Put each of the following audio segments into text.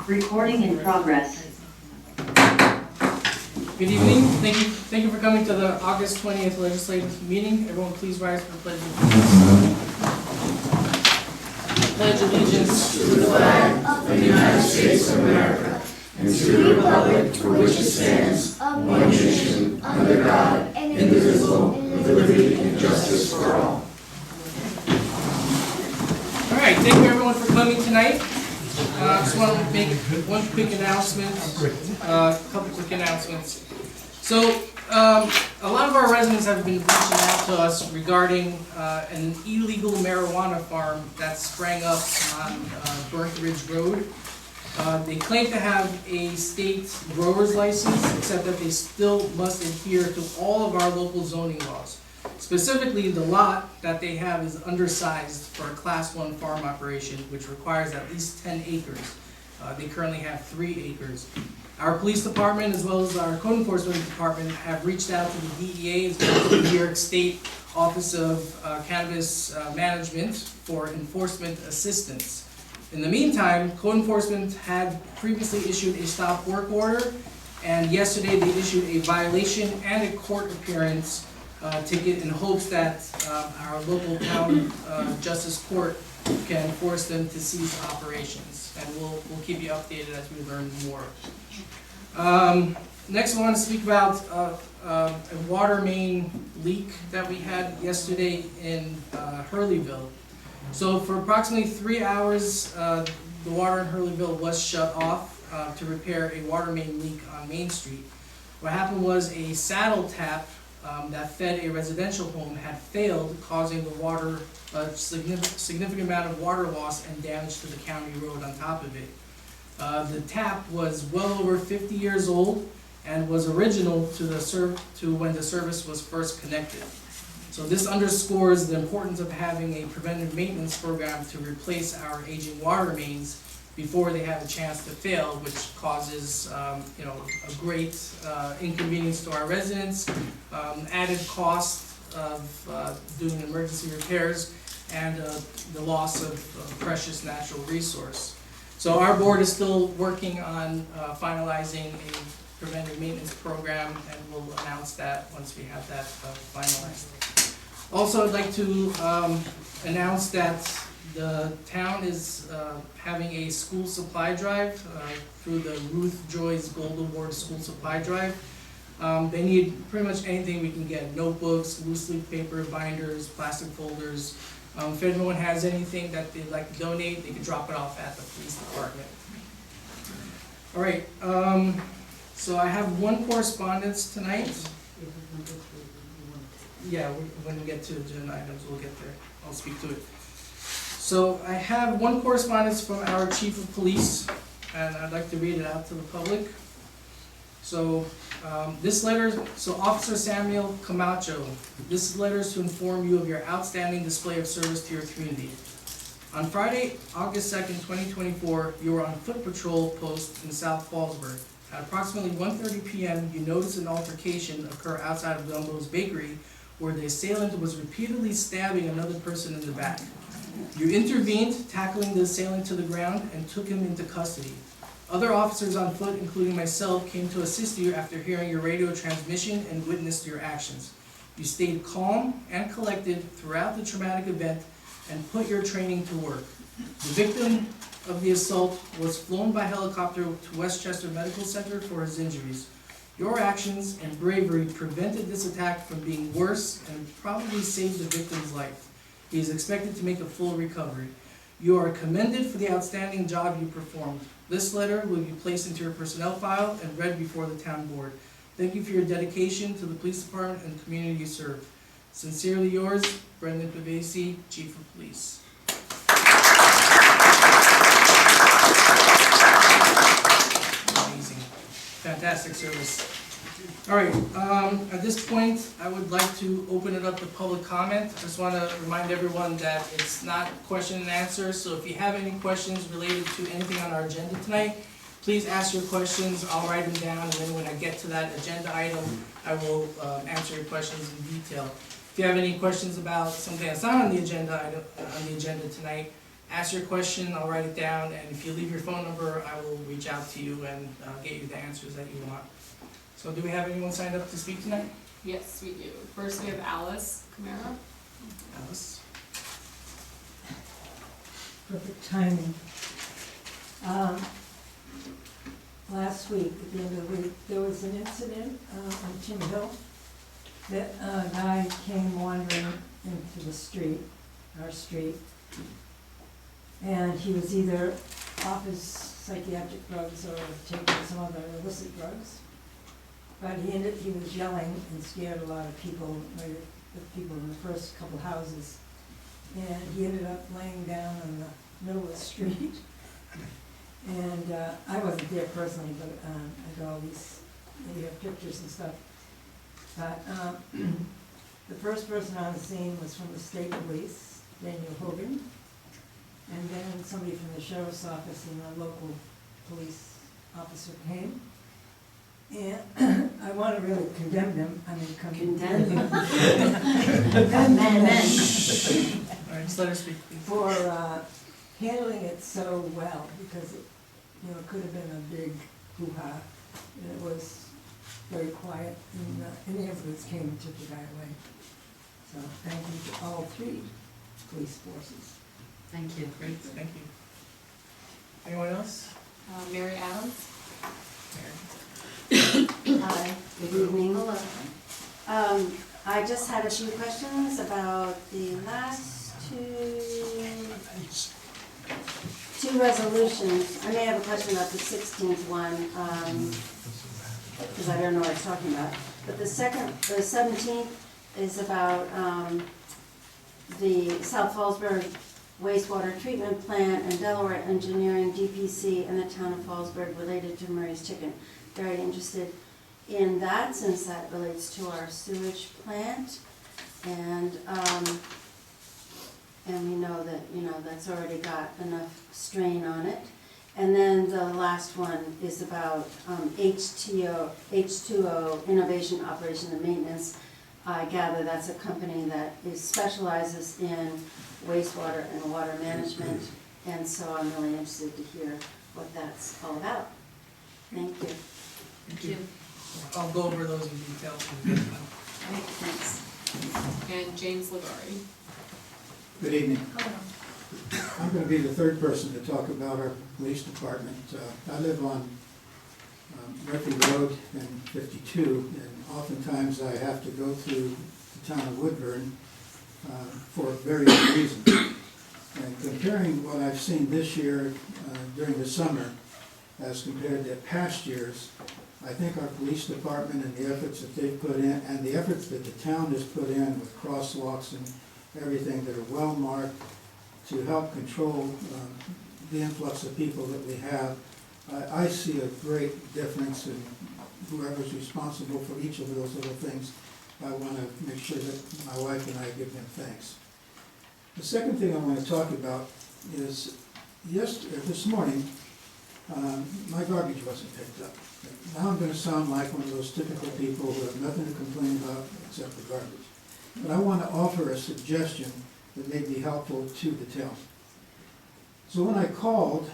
Recording in progress. Good evening. Thank you for coming to the August 20th legislative meeting. Everyone please rise for the pledge of allegiance. Pledge allegiance to the flag of the United States of America and to the republic for which it stands, one nation, under God, indivisible, with liberty and justice for all. All right, thank you everyone for coming tonight. I just want to make one quick announcement, a couple quick announcements. So, a lot of our residents have been reaching out to us regarding an illegal marijuana farm that sprang up on Burnt Ridge Road. They claim to have a state grower's license, except that they still must adhere to all of our local zoning laws. Specifically, the lot that they have is undersized for a Class 1 farm operation, which requires at least 10 acres. They currently have 3 acres. Our police department, as well as our code enforcement department, have reached out to the DEA, as well as the New York State Office of Cannabis Management for enforcement assistance. In the meantime, code enforcement had previously issued a stop work order, and yesterday they issued a violation and a court appearance ticket in hopes that our local town justice court can force them to cease operations. And we'll keep you updated as we learn more. Next, I want to speak about a water main leak that we had yesterday in Hurleyville. So for approximately 3 hours, the water in Hurleyville was shut off to repair a water main leak on Main Street. What happened was a saddle tap that fed a residential home had failed, causing the water a significant amount of water loss and damage to the county road on top of it. The tap was well over 50 years old and was original to when the service was first connected. So this underscores the importance of having a preventive maintenance program to replace our aging water mains before they have a chance to fail, which causes a great inconvenience to our residents, added cost of doing emergency repairs, and the loss of precious natural resource. So our board is still working on finalizing a preventive maintenance program, and we'll announce that once we have that finalized. Also, I'd like to announce that the town is having a school supply drive through the Ruth Joyce Gold Award School Supply Drive. They need pretty much anything we can get: notebooks, loose leaf paper, binders, plastic folders. If anyone has anything that they'd like to donate, they can drop it off at the police department. All right, so I have one correspondence tonight. Yeah, when we get to agenda items, we'll get there. I'll speak to it. So I have one correspondence from our chief of police, and I'd like to read it out to the public. So this letter, Officer Samuel Camacho, this letter is to inform you of your outstanding display of service to your community. On Friday, August 2nd, 2024, you were on foot patrol post in South Fallsburg. At approximately 1:30 p.m., you noticed an altercation occur outside of Gumbo's Bakery, where the assailant was repeatedly stabbing another person in the back. You intervened, tackling the assailant to the ground, and took him into custody. Other officers on foot, including myself, came to assist you after hearing your radio transmission and witnessed your actions. You stayed calm and collected throughout the traumatic event and put your training to work. The victim of the assault was flown by helicopter to Westchester Medical Center for his injuries. Your actions and bravery prevented this attack from being worse and probably saved the victim's life. He is expected to make a full recovery. You are commended for the outstanding job you performed. This letter will be placed into your personnel file and read before the town board. Thank you for your dedication to the police department and the community you serve. Sincerely yours, Brendan Pavesi, Chief of Police. Amazing. Fantastic service. All right, at this point, I would like to open it up to public comment. I just want to remind everyone that it's not question and answer, so if you have any questions related to anything on our agenda tonight, please ask your questions. I'll write them down, and then when I get to that agenda item, I will answer your questions in detail. If you have any questions about something that's not on the agenda tonight, ask your question, I'll write it down, and if you leave your phone number, I will reach out to you and get you the answers that you want. So do we have anyone signed up to speak tonight? Yes, we do. First, we have Alice Camara. Alice? Perfect timing. Last week, at the end of the week, there was an incident on Tim Hill that a guy came wandering into the street, our street, and he was either off his psychiatric drugs or taking some other illicit drugs. But he was yelling and scared a lot of people, right, the people in the first couple houses. And he ended up laying down in the middle of the street. And I wasn't there personally, but I got all these, you have pictures and stuff. But the first person on the scene was from the state police, Daniel Hogan. And then somebody from the sheriff's office and a local police officer came. And I want to really condemn him, Condemn him. Condemn him. All right, just let her speak, please. For handling it so well, because it, it could have been a big hoo-ha, and it was very quiet, and the ambulance came and took the guy away. So thank you to all three police forces. Thank you. Great, thank you. Anyone else? Mary Adams. Mary? Hi, good evening. Hello. I just had a few questions about the last two resolutions. I may have a question about the 16th one, because I don't know what it's talking about. But the 17th is about the South Fallsburg wastewater treatment plant and Delaware Engineering, DPC, and the town of Fallsburg related to Murray's Chicken. Very interested in that since that relates to our sewage plant. And we know that, that's already got enough strain on it. And then the last one is about H2O, Innovation, Operation, and Maintenance. I gather that's a company that specializes in wastewater and water management, and so I'm really interested to hear what that's all about. Thank you. Thank you. I'll go over those in detail. Great, thanks. And James Legari. Good evening. I'm going to be the third person to talk about our police department. I live on Murphy Road and 52, and oftentimes I have to go through the town of Woodburn for various reasons. And comparing what I've seen this year during the summer as compared to past years, I think our police department and the efforts that they've put in, and the efforts that the town has put in with crosswalks and everything that are well marked to help control the influx of people that we have, I see a great difference in whoever's responsible for each of those little things. I want to make sure that my wife and I give them thanks. The second thing I want to talk about is this morning, my garbage wasn't picked up. Now I'm going to sound like one of those typical people who have nothing to complain about except the garbage. But I want to offer a suggestion that may be helpful to the town. So when I called,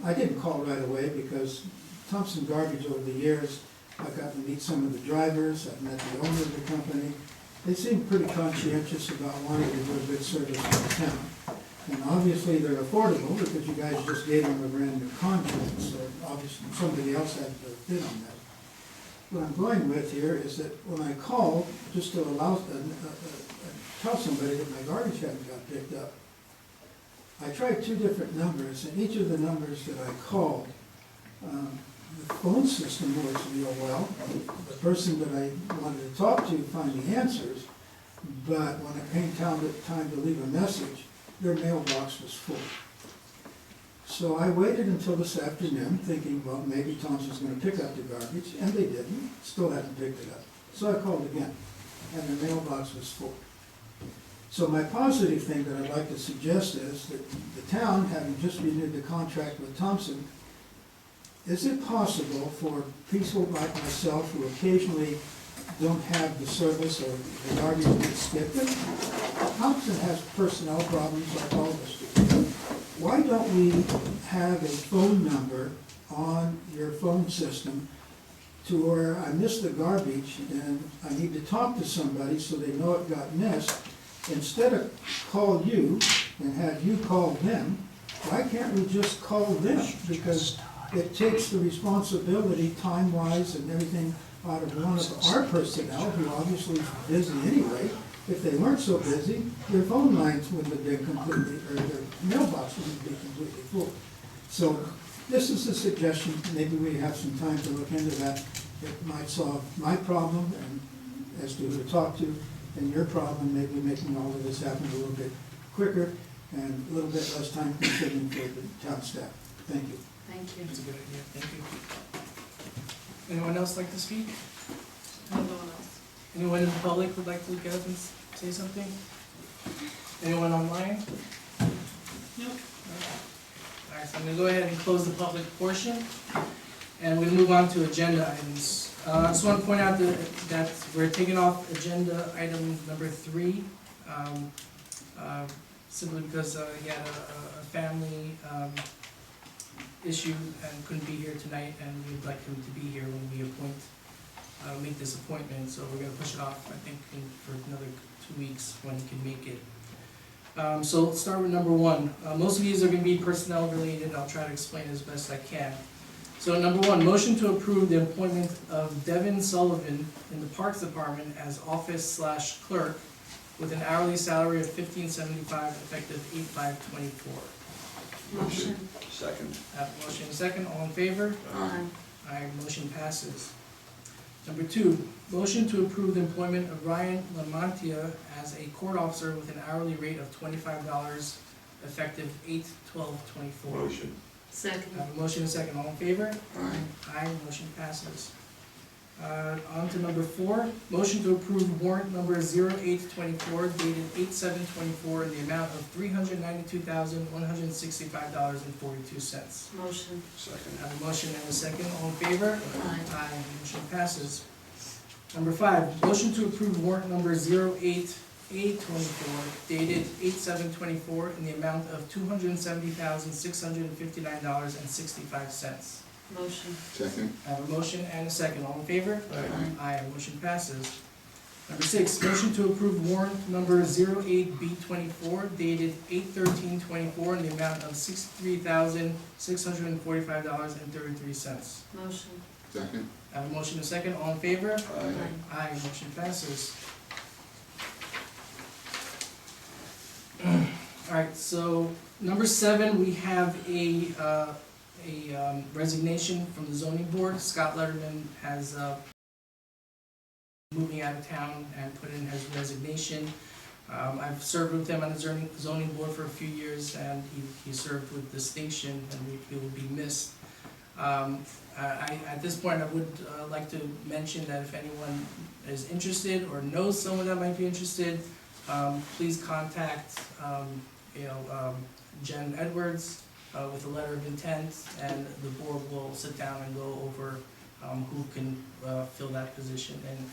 I didn't call right away because Thompson Garbage over the years, I've gotten to meet some of the drivers, I've met the owner of the company. They seem pretty conscientious about wanting to do a good service for the town. And obviously they're affordable because you guys just gave them a brand new contract, so obviously somebody else had to bid on that. What I'm going with here is that when I called, just to tell somebody that my garbage hadn't got picked up, I tried two different numbers, and each of the numbers that I called, the phone system works real well. The person that I wanted to talk to found the answers, but when it came time to leave a message, their mailbox was full. So I waited until this afternoon, thinking, well, maybe Thompson's going to pick up the garbage, and they didn't. Still hadn't picked it up. So I called again, and the mailbox was full. So my positive thing that I'd like to suggest is that the town, having just renewed the contract with Thompson, is it possible for people like myself who occasionally don't have the service or the garbage gets skipped? Thompson has personnel problems like all of us do. why don't we have a phone number on your phone system to where I missed the garbage and I need to talk to somebody so they know it got missed? Instead of call you and have you call them, why can't we just call them? Because it takes the responsibility, time-wise and everything, out of one of our personnel, who obviously is busy anyway. If they weren't so busy, their phone lines wouldn't have been completely, or their mailbox wouldn't be completely full. So this is a suggestion, maybe we have some time to look into that. It might solve my problem and as to who to talk to, and your problem, maybe making all of this happen a little bit quicker and a little bit less time consuming for the town staff. Thank you. Thank you. That's a good idea, thank you. Anyone else like to speak? No one else. Anyone in the public would like to get up and say something? Anyone online? Nope. All right, so I'm gonna go ahead and close the public portion, and we move on to agenda items. I just want to point out that we're taking off agenda item number 3, simply because he had a family issue and couldn't be here tonight, and we'd like him to be here when we make this appointment, so we're gonna push it off, I think, for another 2 weeks when he can make it. So let's start with number 1. Most of these are gonna be personnel related. I'll try to explain as best I can. So number 1, motion to approve the appointment of Devin Sullivan in the Parks Department as office/clerk with an hourly salary of $15.75 effective 8/5/24. Motion. Second. I have a motion and a second. All in favor? Aye. Aye, motion passes. Number 2, motion to approve the employment of Ryan Lamontia as a court officer with an hourly rate of $25 effective 8/12/24. Motion. Second. I have a motion and a second. All in favor? Aye. Aye, motion passes. On to number 4, motion to approve warrant number 0824 dated 8/7/24 in the amount of $392,165.42. Motion. Second. I have a motion and a second. All in favor? Aye. Aye, motion passes. Number 5, motion to approve warrant number 08/8/24 dated 8/7/24 in the amount of $270,659.65. Motion. Second. I have a motion and a second. All in favor? Aye. Aye, motion passes. Number 6, motion to approve warrant number 08B24 dated 8/13/24 in the amount of $63,645.33. Motion. Second. I have a motion and a second. All in favor? Aye. Aye, motion passes. All right, so number 7, we have a resignation from the zoning board. Scott Letterman has moving out of town and put in his resignation. I've served with him on the zoning board for a few years, and he served with distinction, and he will be missed. At this point, I would like to mention that if anyone is interested or knows someone that might be interested, please contact Jen Edwards with a letter of intent, and the board will sit down and go over who can fill that position. And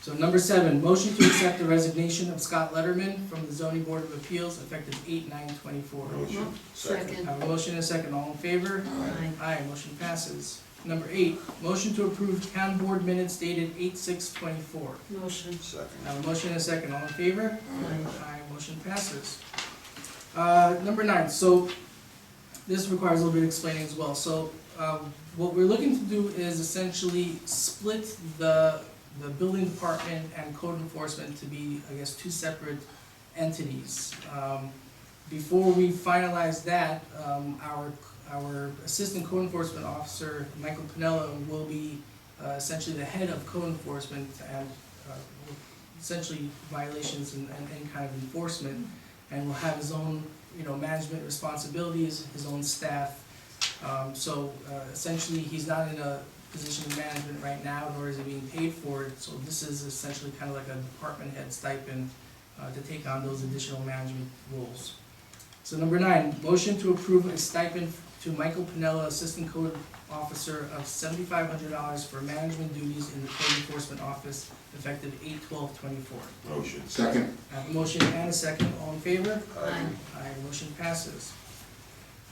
so number 7, motion to accept the resignation of Scott Letterman from the Zoning Board of Appeals effective 8/9/24. Motion. Second. I have a motion and a second. All in favor? Aye. Aye, motion passes. Number 8, motion to approve town board minutes dated 8/6/24. Motion. Second. I have a motion and a second. All in favor? Aye. Aye, motion passes. Number 9, so this requires a little bit of explaining as well. So what we're looking to do is essentially split the building department and code enforcement to be, I guess, 2 separate entities. Before we finalize that, our assistant code enforcement officer, Michael Pinella, will be essentially the head of code enforcement and essentially violations and any kind of enforcement, and will have his own, management responsibilities, his own staff. So essentially, he's not in a position of management right now, nor is he being paid for it. So this is essentially kind of like a department head stipend to take on those additional management roles. So number 9, motion to approve a stipend to Michael Pinella, Assistant Code Officer, of $7,500 for management duties in the Code Enforcement Office, effective 8/12/24. Motion. Second. I have a motion and a second. All in favor? Aye. Aye, motion passes.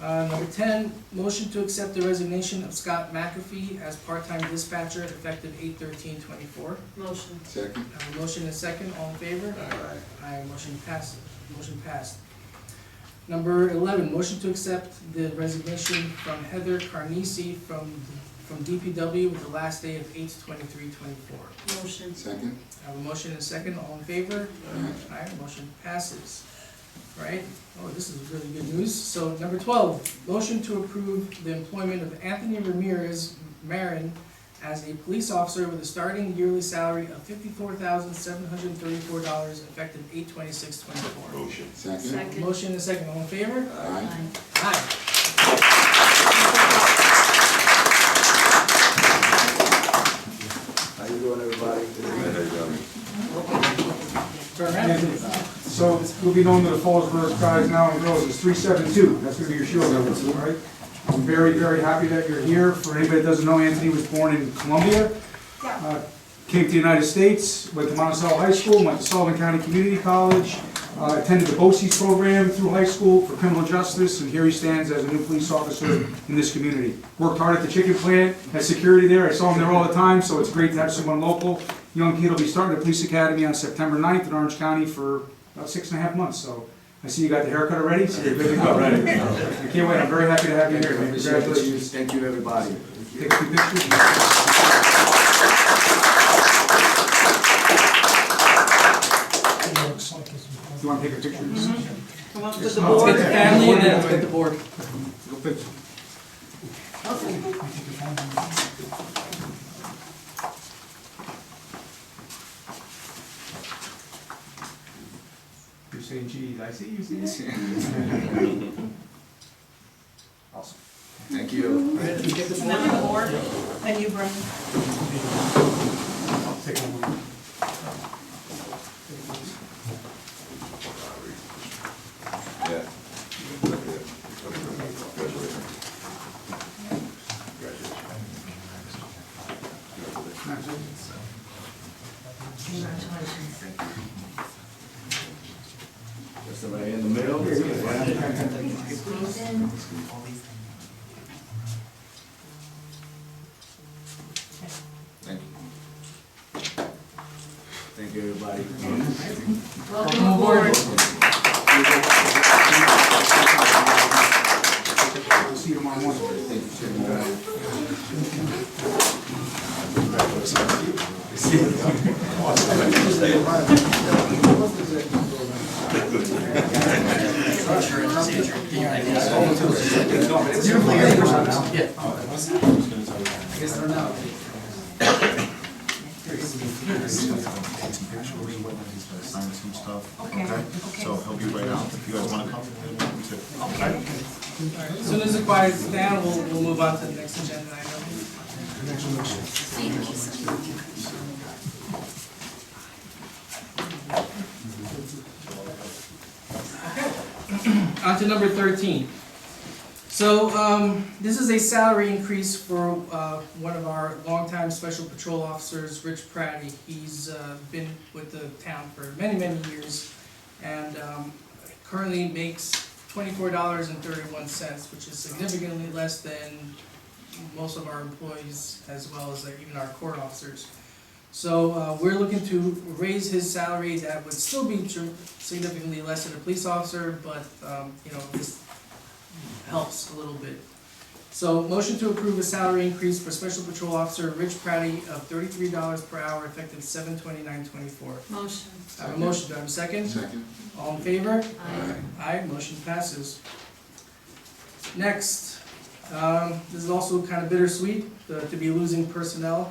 Number 10, motion to accept the resignation of Scott McAfee as part-time dispatcher effective 8/13/24. Motion. Second. I have a motion and a second, all in favor? Aye. Aye, motion passes, motion passed. Number 11, motion to accept the resignation from Heather Carnesi from DPW with the last day of 8/23/24. Motion. Second. I have a motion and a second, all in favor? Aye. Aye, motion passes. Right, oh, this is really good news. So number 12, motion to approve the employment of Anthony Ramirez Marin as a police officer with a starting yearly salary of $54,734 effective 8/26/24. Motion. Second. Second. Motion and a second, all in favor? Aye. Aye. How you doing, everybody? Turn around. So we'll be known to the Fallsburg guys now and girls as 372. That's going to be your shield number, all right? I'm very, very happy that you're here. For anybody that doesn't know, Anthony was born in Columbia. Came to the United States, went to Monticello High School, went to Sullivan County Community College, attended the BOCES program through high school for criminal justice, and here he stands as a new police officer in this community. Worked hard at the chicken plant, had security there. I saw him there all the time, so it's great to have someone local. Young kid will be starting the police academy on September 9th in Orange County for about 6.5 months, so I see you got the haircut already, so you're good to go. I can't wait, I'm very happy to have you here, man. Congratulations. Thank you, everybody. Take a few pictures. You want to take a picture of this? Come up with the Let's board. get the family and then let's get the board. Go picture. You're saying cheese, I see you, see. Awesome. Thank you. And then the board, and you bring. Take one. Yeah. There's somebody in the middle. Thank you. Thank you, everybody. Welcome aboard. We'll see you tomorrow morning. Sign some stuff, okay? So he'll be right out, if you guys wanna come, you're welcome to. Okay. As soon as it quiets down, we'll move on to the next agenda item. On to number 13. So, this is a salary increase for one of our longtime special patrol officers, Rich Pratty. He's been with the town for many, many years, and currently makes $24.31, which is significantly less than most of our employees, as well as even our court officers. So we're looking to raise his salary. That would still be significantly less than a police officer, but you know, this helps a little bit. So motion to approve a salary increase for Special Patrol Officer Rich Pratty of $33 per hour effective 7/29/24. Motion. I have a motion, do I have a second? Second. All in favor? Aye. Aye, motion passes. Next, this is also kind of bittersweet, to be losing personnel.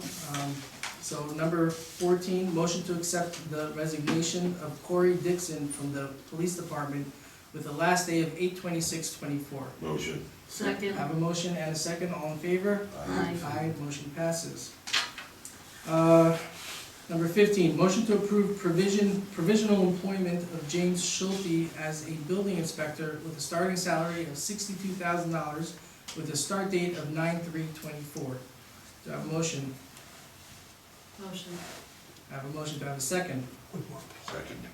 So number 14, motion to accept the resignation of Corey Dixon from the Police Department with the last day of 8/26/24. Motion. Second. I have a motion and a second, all in favor? Aye. Aye, motion passes. Number 15, motion to approve provisional employment of James Schulte as a building inspector with a starting salary of $62,000 with a start date of 9/3/24. Do I have a motion? Motion. I have a motion, do I have a second? Second.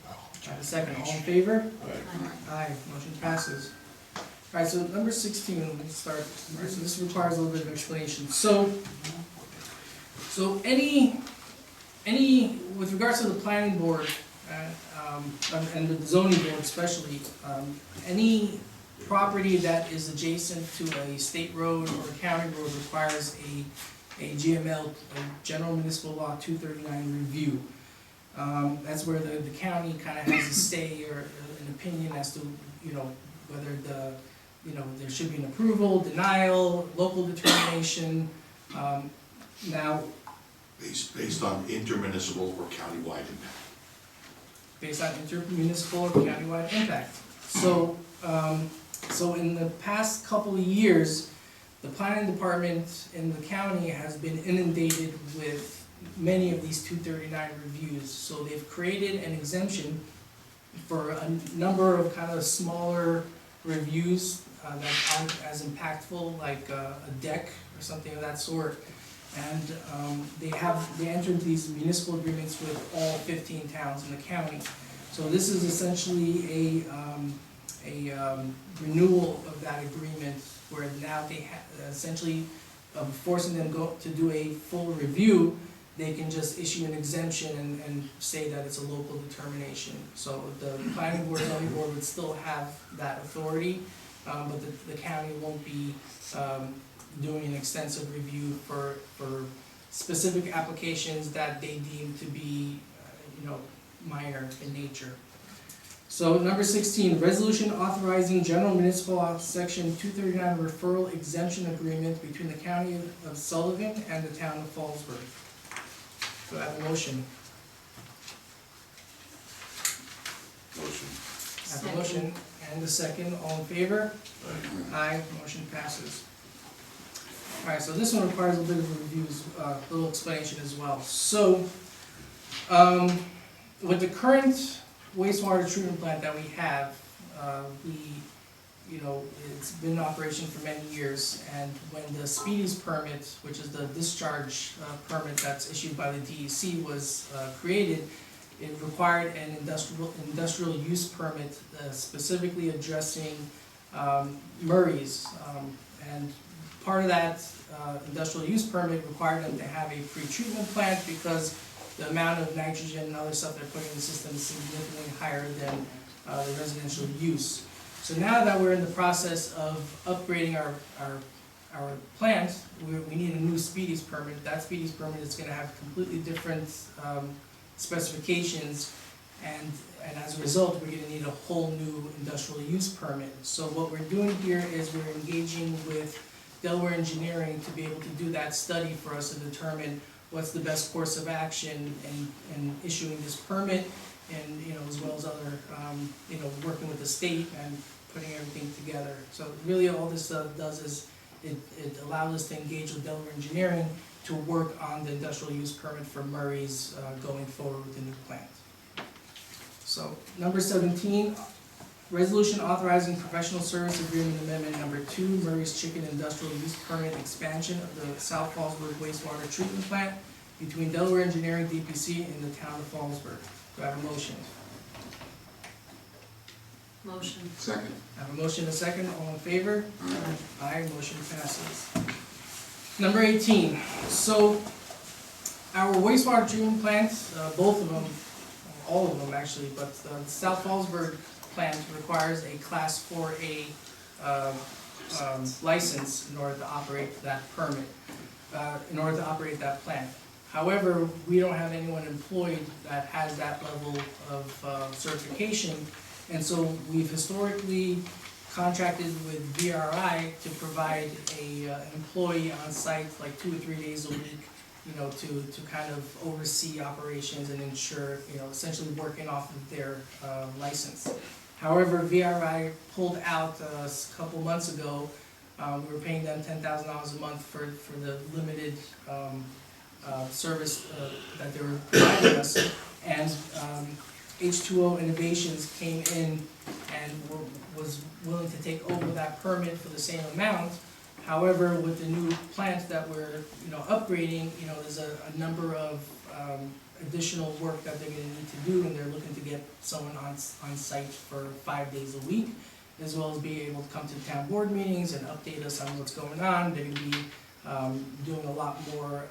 I have a second, all in favor? Aye. Aye, motion passes. Alright, so number 16, let me start. Alright, so this requires a little bit of explanation. So any, with regards to the planning board, and the zoning board especially, any property that is adjacent to a state road or a county road requires a GML, a General Municipal Law 239 review. That's where the county kind of has a say or an opinion as to, whether there should be an approval, denial, local determination. Now, Based on intermunicipal or countywide impact. based on intermunicipal or countywide impact. So, so in the past couple of years, the planning department in the county has been inundated with many of these 239 reviews. So they've created an exemption for a number of kind of smaller reviews that aren't as impactful, like a deck or something of that sort. And they entered these municipal agreements with all 15 towns in the county. So this is essentially a renewal of that agreement, where now they essentially forcing them to do a full review. They can just issue an exemption and say that it's a local determination. So the planning board, zoning board would still have that authority, but the county won't be doing an extensive review for specific applications that they deem to be, minor in nature. So number 16, resolution authorizing general municipal law section 239 referral exemption agreement between the county of Sullivan and the town of Fallsburg. Do I have a motion? Motion. I have a motion and a second. All in favor? Aye. Motion passes. Alright, so this one requires a bit of a review, a little explanation as well. So, with the current wastewater treatment plant that we have, it's been in operation for many years, and when the Speedies permit, which is the discharge permit that's issued by the DEC, was created, it required an industrial use permit specifically addressing MRRIs, and part of that industrial use permit required them to have a pre-treatment plant because the amount of nitrogen and other stuff they're putting in the system is significantly higher than the residential use. So now that we're in the process of upgrading our plant, we need a new Speedies permit. That Speedies permit is going to have completely different specifications, and as a result, we're going to need a whole new industrial use permit. So what we're doing here is we're engaging with Delaware Engineering to be able to do that study for us to determine what's the best course of action in issuing this permit, and as well as other working with the state and putting everything together. So really all this does is it allows us to engage with Delaware Engineering to work on the industrial use permit for Murray's going forward with the new plant. So number 17, resolution authorizing professional service agreement amendment number 2, Murray's Chicken Industrial Use Permit expansion of the South Fallsburg wastewater treatment plant between Delaware Engineering, DPC, and the town of Fallsburg. Do I have a motion? Motion. Second. I have a motion and a second. All in favor? Aye. Motion passes. Number 18. So our wastewater treatment plants, both of them, all of them actually, but the South Fallsburg plant requires a Class 4A license in order to operate that permit, in order to operate that plant. However, we don't have anyone employed that has that level of certification, and so we've historically contracted with VRI to provide an employee on site like 2 or 3 days a week, to kind of oversee operations and ensure, essentially working off of their license. However, VRI pulled out a couple months ago. We were paying them $10,000 a month for the limited service that they were providing us, and H2O Innovations came in and was willing to take over that permit for the same amount. However, with the new plant that we're upgrading, there's a number of additional work that they're going to need to do, and they're looking to get someone on site for 5 days a week. as well as being able to come to the town board meetings and update us on what's going on. They're gonna be doing a lot more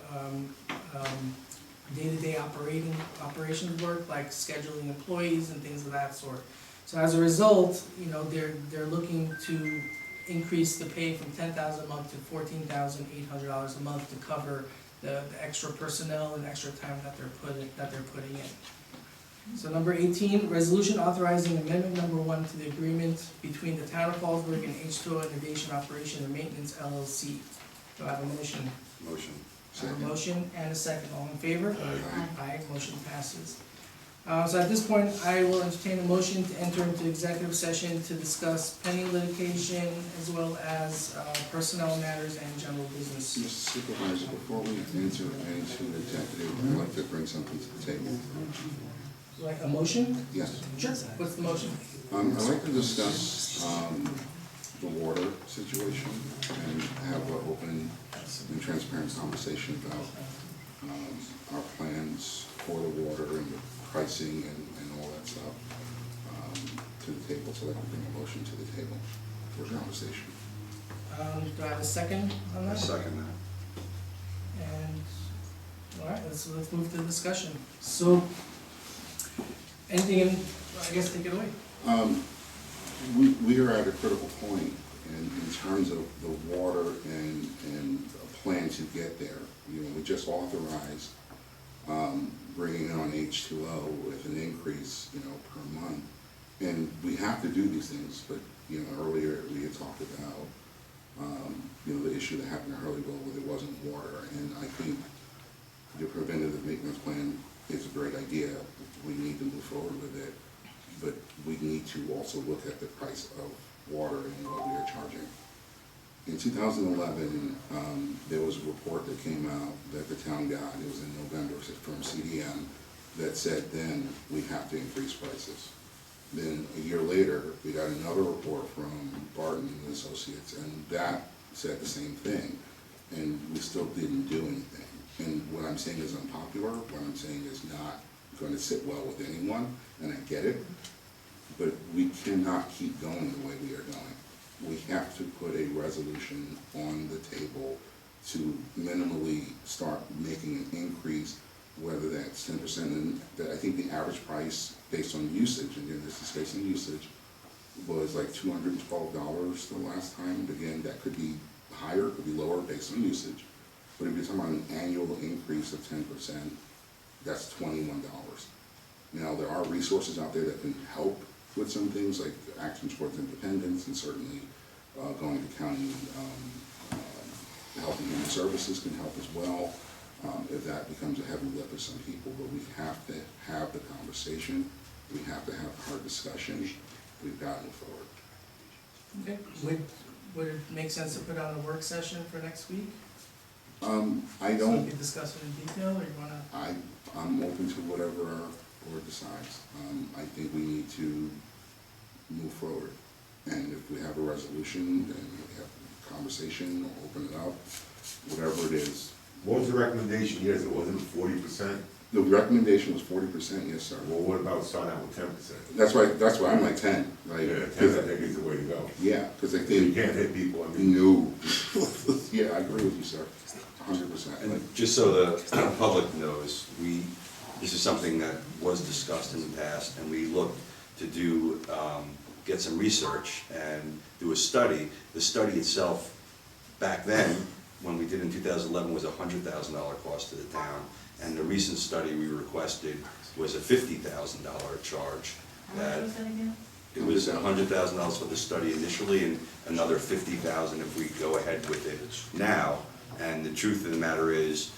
day-to-day operations work, like scheduling employees and things of that sort. So as a result, they're looking to increase the pay from $10,000 a month to $14,800 a month to cover the extra personnel and extra time that they're putting in. So number 18, resolution authorizing amendment number 1 to the agreement between the town of Fallsburg and H2O Innovation Operation and Maintenance LLC. Do I have a motion? Motion. I have a motion and a second. All in favor? Aye. Aye, motion passes. So at this point, I will entertain a motion to enter into executive session to discuss pending litigation as well as personnel matters and general business. Mr. Supervisor, before we enter into executive, I'd like to bring something to the table. Like a motion? Yes. Sure. What's the motion? I'd like to discuss the water situation and have an open and transparent conversation about our plans for the water and the pricing and all that stuff to the table, so that I can bring a motion to the table for conversation. Do I have a second on that? Second that. And, all right, let's move to the discussion. So, anything, I guess, take it away. We are at a critical point in terms of the water and a plan to get there. We just authorized bringing on H2O with an increase, per month. And we have to do these things, but, earlier we had talked about, the issue that happened in Hurleyville where there wasn't water. And I think the preventative maintenance plan is a great idea. We need to move forward with it, but we need to also look at the price of water and what we are charging. In 2011, there was a report that came out that the town got, it was in November, from CDM, that said then we have to increase prices. Then a year later, we got another report from Barton and Associates, and that said the same thing, and we still didn't do anything. And what I'm saying is unpopular, what I'm saying is not going to sit well with anyone, and I get it, but we cannot keep going the way we are going. We have to put a resolution on the table to minimally start making an increase, whether that's 10%, and I think the average price based on usage, and again, this is based on usage, was like $212 the last time. Again, that could be higher, could be lower based on usage, but if you're talking about an annual increase of 10%, that's $21. Now, there are resources out there that can help with some things like Action Towards Independence, and certainly going to county Health and Human Services can help as well, if that becomes a heavy lift for some people. But we have to have the conversation, we have to have the hard discussion, we've got to move forward. Okay. Would it make sense to put on a work session for next week? I So don't, we can discuss it in detail, or you wanna? I'm open to whatever our board decides. I think we need to move forward. And if we have a resolution, then we have a conversation, we'll open it up, whatever it is. What was the recommendation? Yes, it wasn't 40%. The recommendation was 40%, yes, sir. Well, what about starting out with 10%? That's why I'm like 10, like. Yeah, 10, I think is the way to go. Yeah, because I You think. can't hit people, I mean. No. Yeah, I agree with you, sir, 100%. And just so the public knows, this is something that was discussed in the past, and we looked to do, get some research and do a study. The study itself, back then, when we did in 2011, was a $100,000 cost to the town, and the recent study we requested was a $50,000 charge. How much was that again? It was $100,000 for the study initially, and another $50,000 if we go ahead with it now. And the truth of the matter is,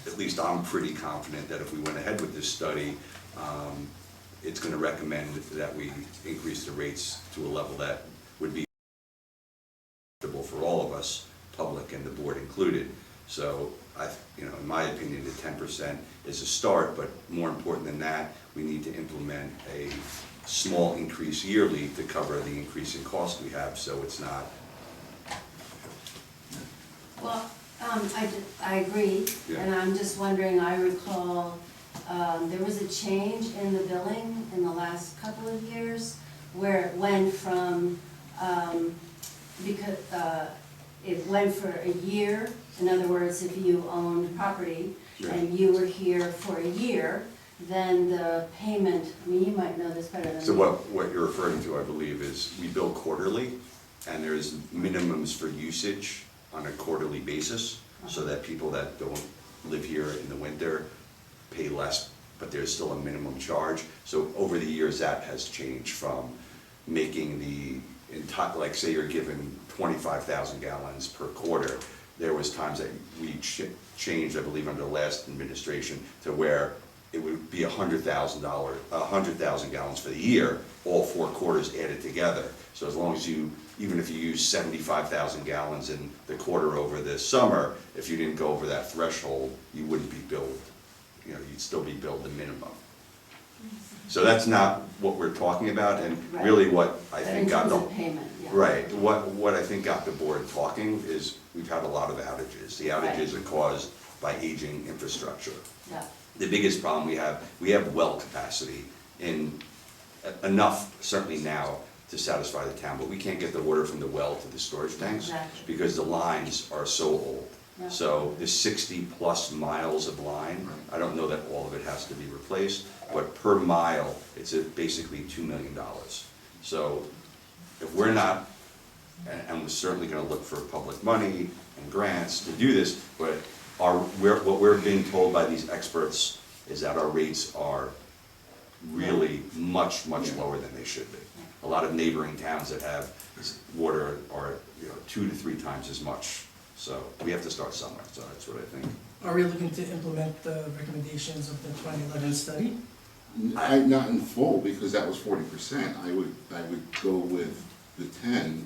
at least I'm pretty confident that if we went ahead with this study, it's going to recommend that we increase the rates to a level that would be acceptable for all of us, public and the board included. So, in my opinion, the 10% is a start, but more important than that, we need to implement a small increase yearly to cover the increase in cost we have, so it's not. Well, I agree, Yeah. and I'm just wondering, I recall, there was a change in the billing in the last couple of years where it went from, because, it went for a year. In other words, if you owned property and you were here for a year, then the payment, I mean, you might know this better than me. So what you're referring to, I believe, is we bill quarterly, and there's minimums for usage on a quarterly basis, so that people that don't live here in the winter pay less, but there's still a minimum charge. So over the years, that has changed from making the entire, like say you're given 25,000 gallons per quarter. There was times that we changed, I believe, under the last administration, to where it would be $100,000 gallons for the year, all 4 quarters added together. So as long as you, even if you use 75,000 gallons in the quarter over this summer, if you didn't go over that threshold, you wouldn't be billed, you know, you'd still be billed the minimum. So that's not what we're talking about, and really what I think got the. In terms of payment, yeah. Right, what I think got the board talking is we've had a lot of outages. The outages are caused by aging infrastructure. Yeah. The biggest problem we have well capacity in enough, certainly now, to satisfy the town, but we can't get the water from the well to the storage tanks Exactly. because the lines are so old. Yeah. So there's 60+ miles of line. I don't know that all of it has to be replaced, but per mile, it's basically $2 million. So if we're not, and we're certainly gonna look for public money and grants to do this, but what we're being told by these experts is that our rates are really much lower than they should be. A lot of neighboring towns that have water are 2 to 3 times as much. So we have to start somewhere, so that's what I think. Are we looking to implement the recommendations of the 2011 study? Not in full, because that was 40%. I would go with the 10%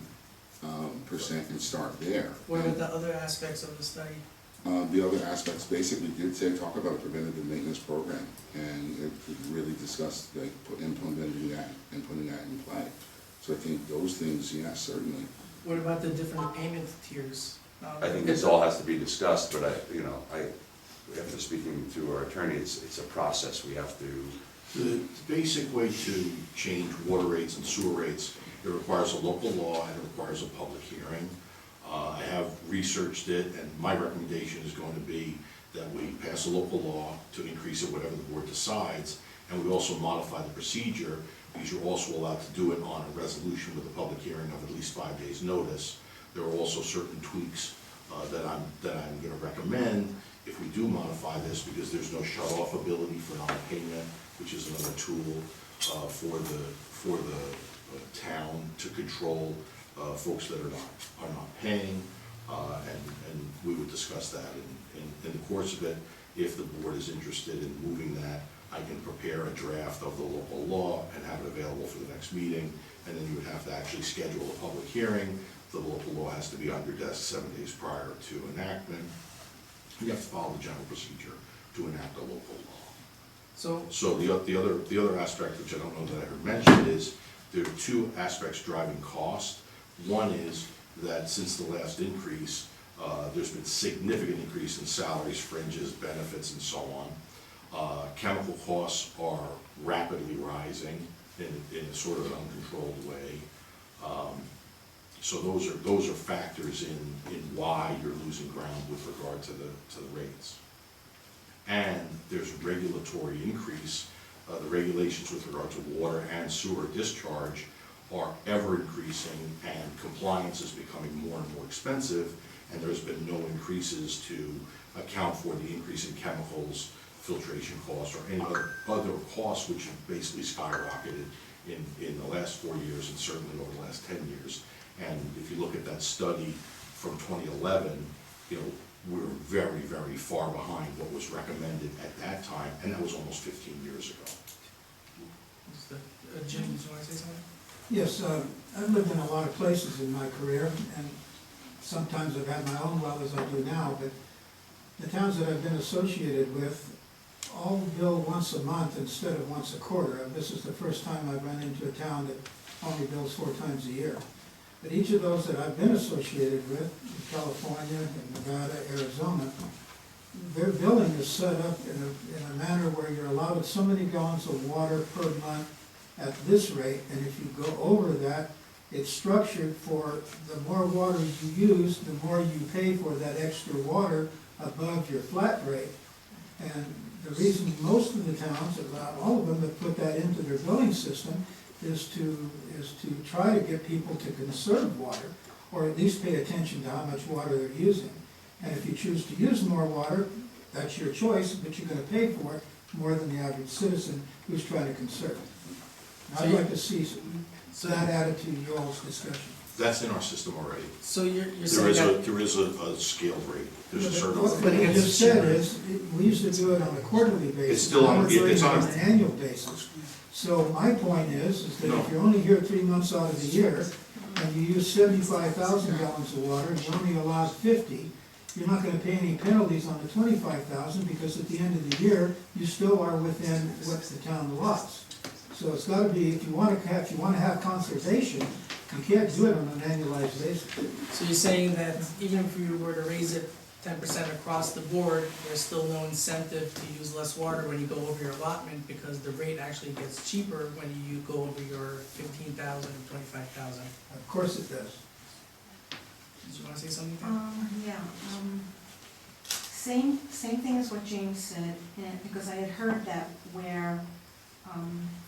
and start there. What about the other aspects of the study? The other aspects basically did talk about a preventative maintenance program, and it really discussed implementing that and putting that in play. So I think those things, yes, certainly. What about the different payment tiers? I think this all has to be discussed, but after speaking to our attorney, it's a process. We have to. The basic way to change water rates and sewer rates, it requires a local law and it requires a public hearing. I have researched it, and my recommendation is going to be that we pass a local law to increase it whatever the board decides, and we also modify the procedure, because you're also allowed to do it on a resolution with a public hearing of at least 5 days' notice. There are also certain tweaks that I'm going to recommend if we do modify this, because there's no shut-off ability for non-payment, which is another tool for the town to control folks that are not paying, and we would discuss that in the course of it. If the board is interested in moving that, I can prepare a draft of the local law and have it available for the next meeting, and then you would have to actually schedule a public hearing. The local law has to be on your desk 7 days prior to enactment. You have to follow the general procedure to enact a local law. So the other aspect, which I don't know that I heard mentioned, is there are 2 aspects driving cost. One is that since the last increase, there's been significant increase in salaries, fringes, benefits, and so on. Chemical costs are rapidly rising in a sort of an uncontrolled way. So those are factors in why you're losing ground with regard to the rates. And there's a regulatory increase. The regulations with regard to water and sewer discharge are ever increasing, and compliance is becoming more and more expensive, and there's been no increases to account for the increase in chemicals, filtration costs, or any other costs which have basically skyrocketed in the last 4 years and certainly over the last 10 years. And if you look at that study from 2011, we were very, very far behind what was recommended at that time, and that was almost 15 years ago. Jim, do you want to say something? Yes, I've lived in a lot of places in my career, and sometimes I've had my own well, as I do now, but the towns that I've been associated with all bill once a month instead of once a quarter. This is the first time I've run into a town that only bills 4 times a year. But each of those that I've been associated with, in California, in Nevada, Arizona, their billing is set up in a manner where you're allowed so many gallons of water per month at this rate, and if you go over that, it's structured for the more water you use, the more you pay for that extra water above your flat rate. And the reason most of the towns, if not all of them, have put that into their billing system is to try to get people to conserve water, or at least pay attention to how much water they're using. And if you choose to use more water, that's your choice, but you're gonna pay for it more than the average citizen who's trying to conserve. And I'd like to see that added to your all's discussion. That's in our system already. So you're There saying is that, there is a scaled rate. There's a certain. What you just said is, we used to do it on a quarterly basis. It's still on- now we're doing it's it on- an annual basis. So my point is that No. if you're only here 3 months out of the year, and you use 75,000 gallons of water, and you're only allowed 50, you're not gonna pay any penalties on the 25,000, because at the end of the year, you still are within what the town allows. So it's gotta be, if you wanna have conservation, you can't do it on an annualized basis. so you're saying that even if you were to raise it 10% across the board, there's still no incentive to use less water when you go over your allotment, because the rate actually gets cheaper when you go over your 15,000 or 25,000. Of course it does. Did you wanna say something, Pam? Yeah, same thing as what James said, and because I had heard that where,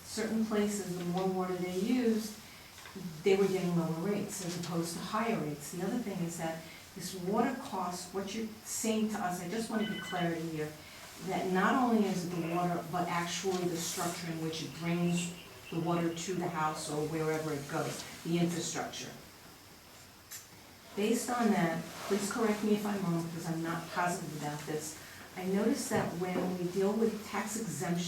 certain places, the more water they used, they were getting lower rates as opposed to higher rates. The other thing is that this water cost, what you're saying to us, I just want to get clarity here, that not only is it the water, but actually the structure in which it brings the water to the house or wherever it goes, the infrastructure. Based on that, please correct me if I'm wrong, because I'm not positive about this. I noticed that when we deal with tax exempt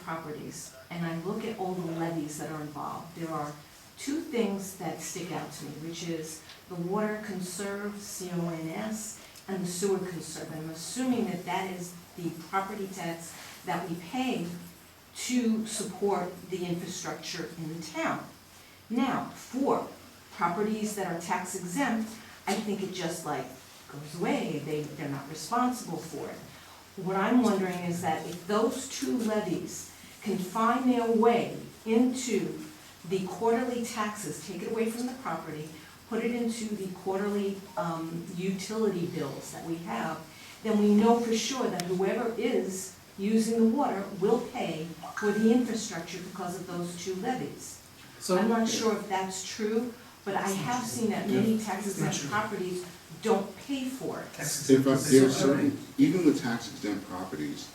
properties, and I look at all the levies that are involved, there are two things that stick out to me, which is the water conserve, CONS, and the sewer conserve. I'm assuming that that is the property tax that we pay to support the infrastructure in the town. Now, for properties that are tax exempt, I think it just like goes away, they're not responsible for it. What I'm wondering is that if those two levies can find their way into the quarterly taxes, take it away from the property, put it into the quarterly utility bills that we have, then we know for sure that whoever is using the water will pay for the infrastructure because of those two levies. So I'm not sure if that's true, but I have seen that many tax exempt properties don't pay for it. If there are certain, even with tax exempt properties,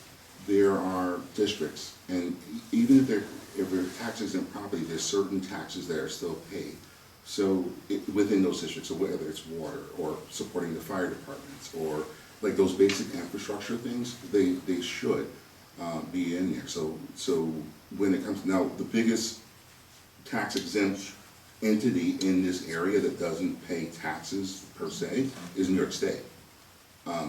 there are districts, and even if they're tax exempt property, there's certain taxes that are still paid. So within those districts, so whether it's water or supporting the fire departments or like those basic infrastructure things, they should be in there. So when it comes, now the biggest tax exempt entity in this area that doesn't pay taxes per se is New York State.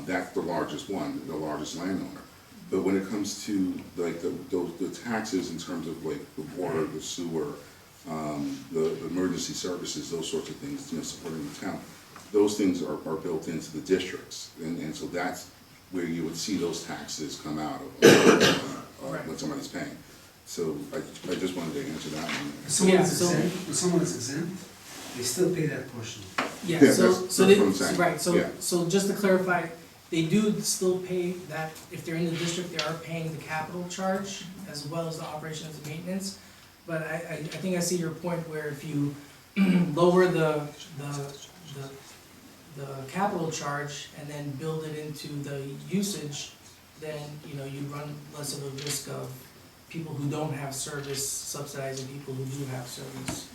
That's the largest one, the largest landowner. But when it comes to like the taxes in terms of like the water, the sewer, the emergency services, those sorts of things, supporting the town, those things are built into the districts, and so that's where you would see those taxes come out of what somebody's paying. So I just wanted to answer that one. When someone is exempt, they still pay that portion. Yeah, Yeah, so, that's so they, what I'm saying. right, so, Yeah. so just to clarify, they do still pay that, if they're in the district, they are paying the capital charge as well as the operations and maintenance. But I think I see your point where if you lower the capital charge and then build it into the usage, then, you run less of a risk of people who don't have service subsidizing people who do have service.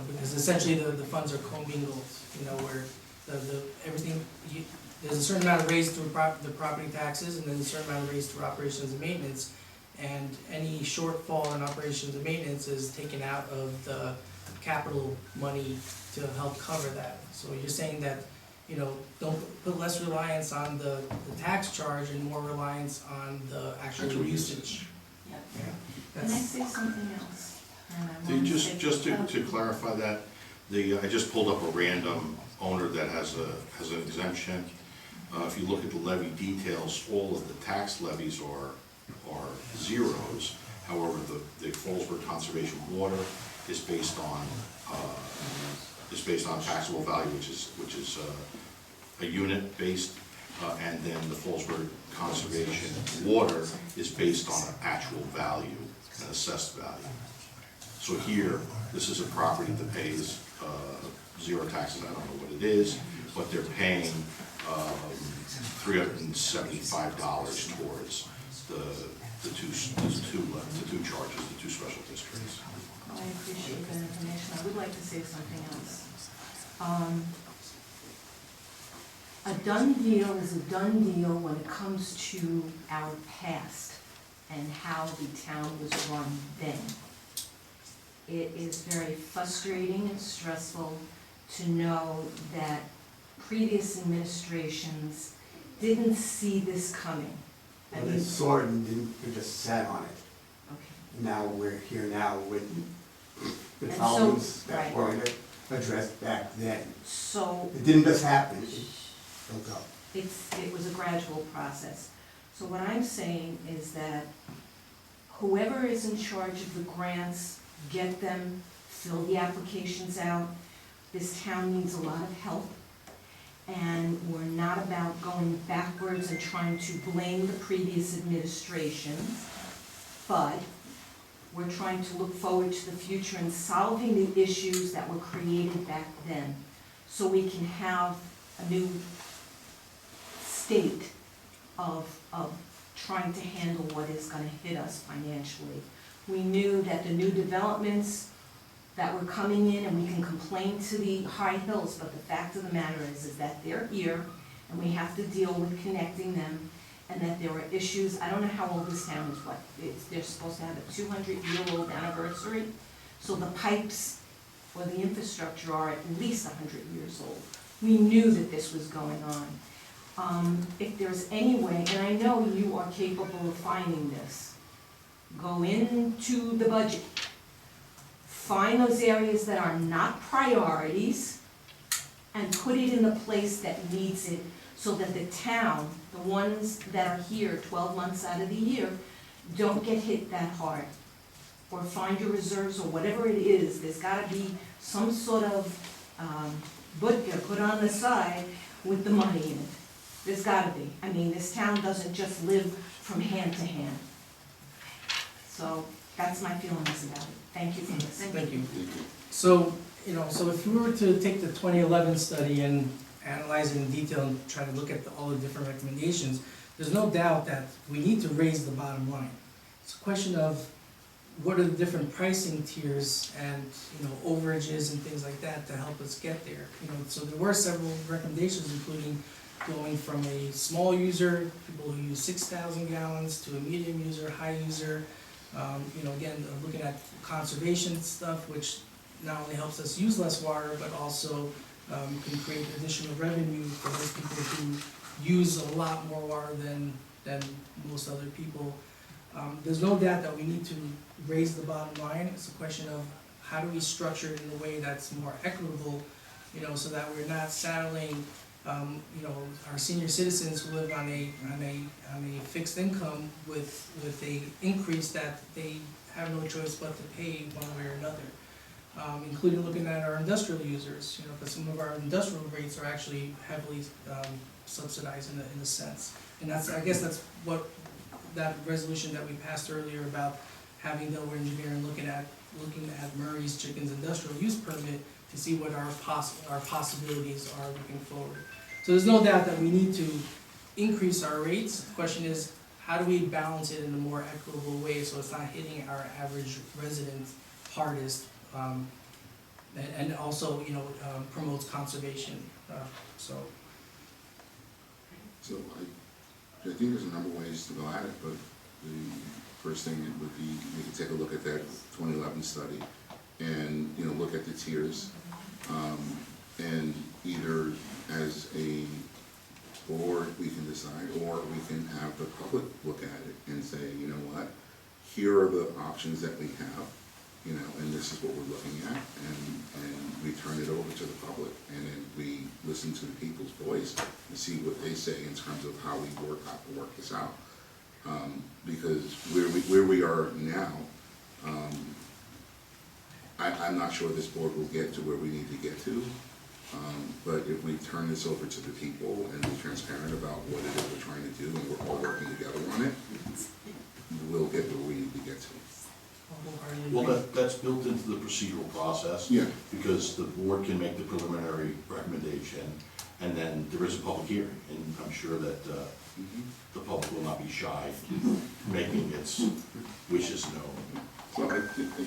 Because essentially the funds are commingled, where everything, there's a certain amount of raised through the property taxes and then a certain amount of raised through operations and maintenance. And any shortfall in operations and maintenance is taken out of the capital money to help cover that. So you're saying that, don't put less reliance on the tax charge and more reliance on the actual usage. Yeah. Yeah, Can I say something else? And I So wanna just say- to clarify that, I just pulled up a random owner that has an exemption. If you look at the levy details, all of the tax levies are zeros, However, the Fallsburg conservation water is based on taxable value, which is a unit based, and then the Fallsburg conservation water is based on an actual value, an assessed value. So here, this is a property that pays zero taxes, I don't know what it is, but they're paying $375 towards the two charges, the two special districts. I appreciate that information. I would like to say something else. A done deal is a done deal when it comes to our past and how the town was run then. It is very frustrating and stressful to know that previous administrations didn't see this coming. I Well, mean, they saw it and didn't, they just sat on it. okay. Now we're here now with the And so- problems that right. were addressed back then. So It didn't just happen, it built up. it was a gradual process. So what I'm saying is that whoever is in charge of the grants, get them, fill the applications out. This town needs a lot of help. And we're not about going backwards and trying to blame the previous administrations, but we're trying to look forward to the future and solving the issues that were created back then, so we can have a new state of trying to handle what is gonna hit us financially. We knew that the new developments that were coming in, and we can complain to the high hills, but the fact of the matter is that they're here, and we have to deal with connecting them, and that there were issues. I don't know how old this town is, they're supposed to have a 200-year-old anniversary, so the pipes or the infrastructure are at least 100 years old. We knew that this was going on. If there's any way, and I know you are capable of finding this, go into the budget, find those areas that are not priorities, and put it in the place that needs it, so that the town, the ones that are here 12 months out of the year, don't get hit that hard. Or find your reserves, or whatever it is, there's gotta be some sort of budget put on the side with the money in it. There's gotta be. I mean, this town doesn't just live from hand to hand. So that's my feelings about it. Thank you for this. Thank you. So, so if we were to take the 2011 study and analyze it in detail and try to look at all the different recommendations, there's no doubt that we need to raise the bottom line. It's a question of what are the different pricing tiers and, overages and things like that to help us get there. So there were several recommendations, including going from a small user, people who use 6,000 gallons, to a medium user, high user. Again, looking at conservation stuff, which not only helps us use less water, but also can create additional revenue for those people who use a lot more water than most other people. There's no doubt that we need to raise the bottom line. It's a question of how do we structure it in a way that's more equitable, so that we're not saddling our senior citizens who live on a fixed income with a increase that they have no choice but to pay one way or another. Including looking at our industrial users, because some of our industrial rates are actually heavily subsidized in a sense. And I guess that's what that resolution that we passed earlier about having Delaware Engineering looking at Murray's Chickens industrial use permit to see what our possibilities are looking forward. So there's no doubt that we need to increase our rates. The question is, how do we balance it in a more equitable way so it's not hitting our average resident hardest, and also promotes conservation. So I think there's a number of ways to go at it, but the first thing would be we could take a look at that 2011 study and look at the tiers, and either as a board we can decide, or we can have the public look at it and say, you know what, here are the options that we have, and this is what we're looking at, and we turn it over to the public, and then we listen to the people's voice and see what they say in terms of how we work this out. Because where we are now, I'm not sure this board will get to where we need to get to. But if we turn this over to the people and be transparent about what it is we're trying to do, and we're all working together on it, we'll get where we need to get to. Well, that's built into the procedural process. Yeah. Because the board can make the preliminary recommendation, and then there is a public hearing, and I'm sure that the public will not be shy making its wishes known. So I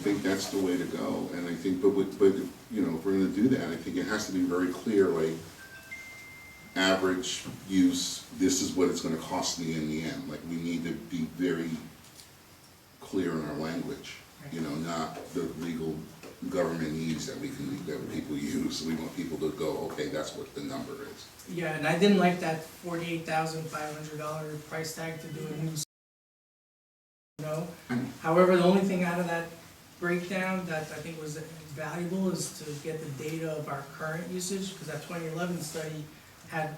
think that's the way to go, and I think, but you know, if we're gonna do that, I think it has to be very clear, like, average use, this is what it's gonna cost me in the end. Like, we need to be very clear in our language, you know, not the legal government needs that people use. We want people to go, okay, that's what the number is. Yeah, and I didn't like that $48,500 price tag to do a new, However, the only thing out of that breakdown that I think was valuable is to get the data of our current usage, because that 2011 study had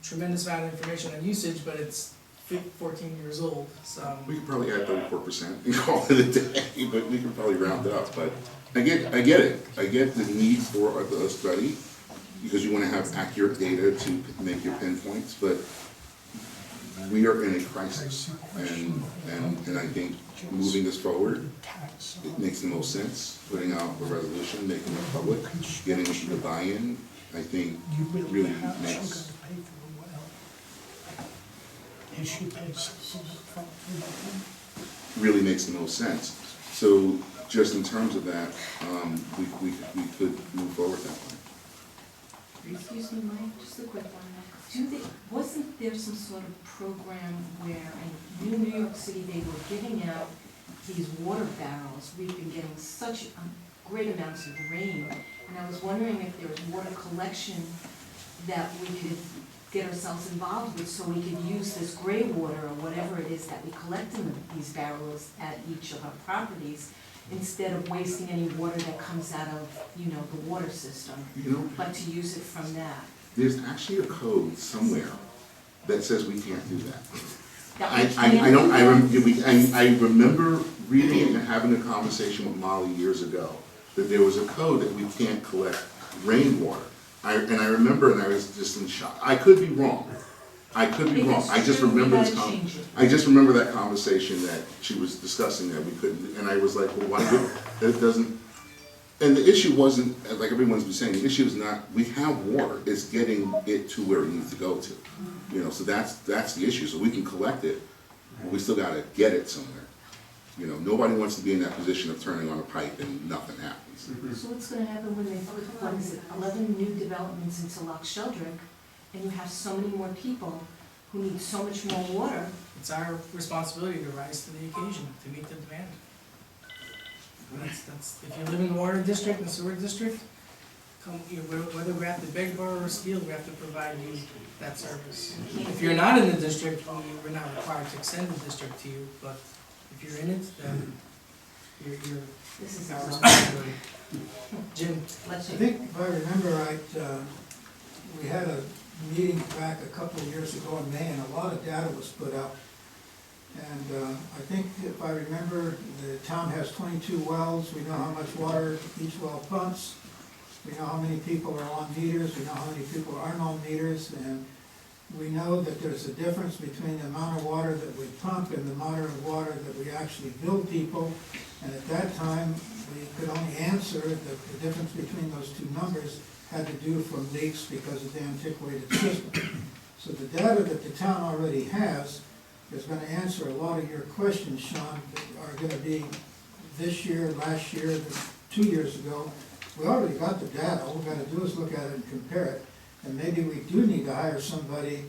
tremendous amount of information on usage, but it's 14 years old, so. We could probably add 34% and call it a day, but we could probably round it up, but I get it. I get the need for a study, because you wanna have accurate data to make your pinpoints, but we are in a crisis, and I think moving this forward, it makes the most sense, putting out a resolution, making it public, getting the buy-in, I think really makes. Really makes the most sense. So just in terms of that, we could move forward that way. Excuse me, Mike, just a quick one. Wasn't there some sort of program where in New York City they were giving out these water barrels? We've been getting such great amounts of rain, and I was wondering if there was water collection that we could get ourselves involved with, so we could use this gray water or whatever it is that we collect in these barrels at each of our properties, instead of wasting any water that comes out of, you know, the water system, but to use it from that. There's actually a code somewhere that says we can't do that. I remember reading it and having a conversation with Molly years ago, that there was a code that we can't collect rainwater. And I remember, and I was just in shock. I could be wrong. I just remember I just remember that conversation that she was discussing that we couldn't, and I was like, well, why would, it doesn't, and the issue wasn't, like everyone's been saying, the issue is not, we have water, it's getting it to where it needs to go to. You know, so that's the issue, so we can collect it, but we still gotta get it somewhere. You know, nobody wants to be in that position of turning on a pipe and nothing happens. So what's gonna happen when they put, 11 new developments into Loch Sheldrick, and you have so many more people who need so much more water? It's our responsibility to rise to the occasion, to meet the demand. That's, if you live in the water district and sewer district, whether we have to beg, borrow, or steal, we have to provide you that service. If you're not in the district, we're not required to extend the district to you, but if you're in it, then This is our responsibility. Jim? I think if I remember right, we had a meeting back a couple of years ago in May, and a lot of data was put up. And I think if I remember, the town has 22 wells. We know how much water each well pumps. We know how many people are on meters. We know how many people aren't on meters. And we know that there's a difference between the amount of water that we pump and the amount of water that we actually bill people. And at that time, we could only answer that the difference between those two numbers had to do from leaks because of the antiquated system. So the data that the town already has is going to answer a lot of your questions, Sean, that are going to be this year, last year, 2 years ago. We already got the data. All we've got to do is look at it and compare it. And maybe we do need to hire somebody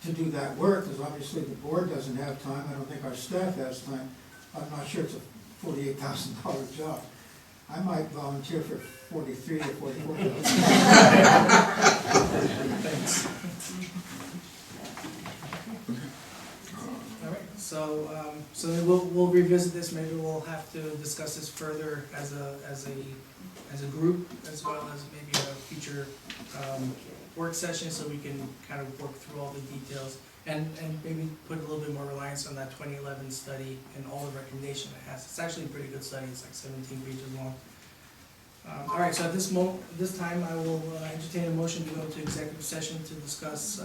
to do that work, because obviously the board doesn't have time. I don't think our staff has time. I'm not sure it's a $48,000 job. I might volunteer for $43,000 or $44,000. Thanks. All right, so then we'll revisit this. Maybe we'll have to discuss this further as a group, as well as maybe a future work session, so we can kind of work through all the details. and maybe put a little bit more reliance on that 2011 study and all the recommendation it has. It's actually a pretty good study, it's like 17 pages long. All right, so at this time, I will entertain a motion to go into executive session to discuss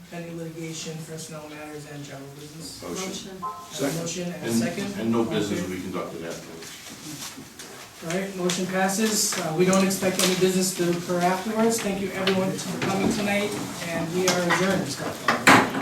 pending litigation, personnel matters, and general business. Motion. I have a motion and a second. And no All in business favor? will be conducted afterwards. All right, motion passes. We don't expect any business to occur afterwards. Thank you everyone for coming tonight, and we are adjourned.